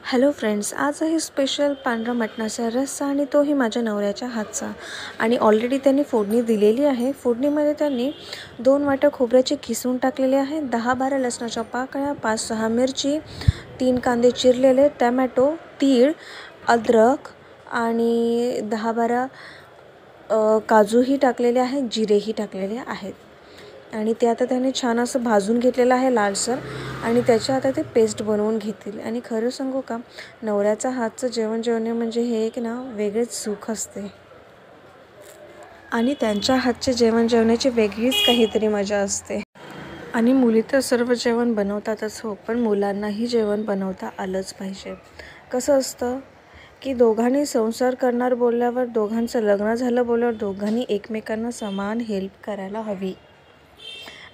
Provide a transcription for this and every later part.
Hello friends, आज आहे special पांढरा मटणाचा रस्सा आणि तोही माझ्या नवऱ्याच्या हातचा. आणि ऑलरेडी त्यांनी फोडणी दिलेली आहे. फोडणीमध्ये त्यांनी 2 वाट्या खोबऱ्याचे किसून टाकलेले आहे, 10-12 लसणाच्या पाकळ्या, 5-6 मिरची, 3 कांदे चिरलेले, टमॅटो, तीळ, अद्रक आणि 10-12 काजूही टाकलेले आहेत, जिरेही टाकलेले आहेत. आणि ते आता त्याने छान असं भाजून घेतलेलं आहे लालसर. आणि त्याच्या आता ते पेस्ट बनवून घेतील. आणि खरं सांगू का, नवऱ्याचा हातचं जेवण जेवणे म्हणजे हे एक ना वेगळेच सुख असते. आणि त्यांच्या हातचे जेवण जेवण्याची वेगळीच काहीतरी मजा असते. आणि मुली तर सर्व जेवण बनवतातच हो, पण मुलांनाही जेवण बनवता आलंच पाहिजे. कसं असतं की दोघांनी संसार करणार बोलल्यावर, दोघांचं लग्न झालं बोलल्यावर दोघांनी एकमेकांना समान हेल्प करायला हवी.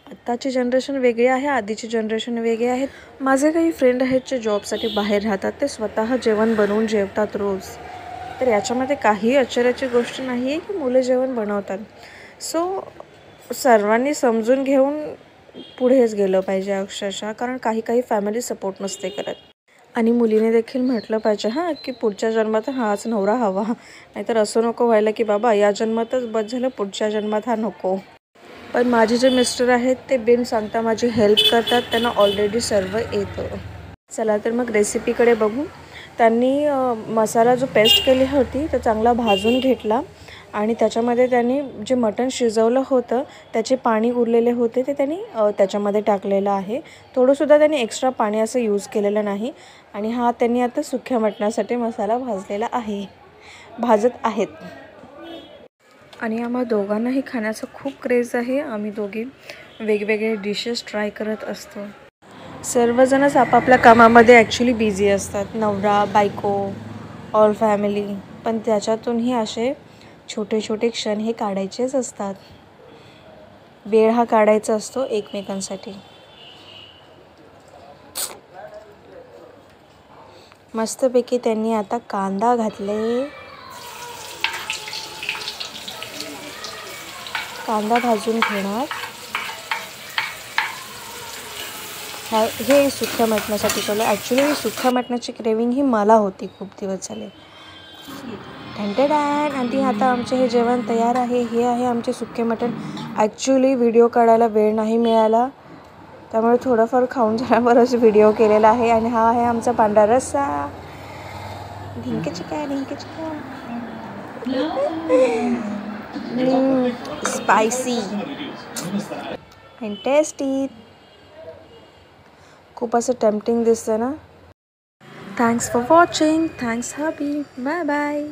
आत्ताची जनरेशन वेगळी आहे, आधीची जनरेशन वेगळी आहे. माझे काही फ्रेंड आहेत जे जॉबसाठी बाहेर राहतात, ते स्वतः जेवण बनवून जेवतात रोज. तर याच्यामध्ये काही आश्चर्याची गोष्ट नाही आहे की मुलं जेवण बनवतात. सो सर्वांनी समजून घेऊन पुढेच गेलं पाहिजे अक्षरशः, कारण काही फॅमिली सपोर्ट नसते करत. आणि मुलीने देखील म्हटलं पाहिजे की पुढच्या जन्मात हाच नवरा हवा, नाहीतर असं नको व्हायला की बाबा या जन्मातच बस झालं, पुढच्या जन्मात हा नको. पण माझे जे मिस्टर आहेत ते बिन सांगता माझी हेल्प करतात, त्यांना ऑलरेडी सर्व येतं. चला तर मग रेसिपीकडे बघू. त्यांनी मसाला जो पेस्ट केली होती तो चांगला भाजून घेतला. आणि त्याच्यामध्ये त्यांनी जे मटण शिजवलं होतं त्याचे पाणी उरलेले होते ते त्यांनी त्याच्यामध्ये टाकलेलं आहे. थोडंसुद्धा त्यांनी एक्स्ट्रा पाणी असं यूज केलेलं नाही. आणि त्यांनी आता सुक्या मटणासाठी मसाला भाजत आहेत. आणि आम्हा दोघांनाही खाण्याचा खूप क्रेज आहे. आम्ही दोघी वेगवेगळे डिशेस ट्राय करत असतो. सर्वजणच आपापल्या कामामध्ये ॲक्च्युली बिझी असतात, नवरा, बायको, ऑल फॅमिली. पण त्याच्यातूनही असे छोटे छोटे क्षण हे काढायचेच असतात. वेळ हा काढायचा असतो एकमेकांसाठी. मस्तपैकी त्यांनी आता कांदा घातले, कांदा भाजून घेणार. हे सुक्या मटणासाठी केलं. ॲक्च्युली सुक्या मटणाची क्रेविंग ही मला होती, खूप दिवस झाले. आणि आता आमचे हे जेवण तयार आहे. हे आहे आमचे सुके मटण. ॲक्च्युली व्हिडिओ काढायला वेळ नाही मिळाला, त्यामुळे थोडंफार खाऊन झाल्यावरच व्हिडिओ केलेला आहे. आणि हा आहे आमचा पांढरा रस्सा. Dhinka Chika spicy and tasty. खूप असं टेम्पटिंग दिसतं ना. Thanks for watching. Thanks hubby. Bye bye.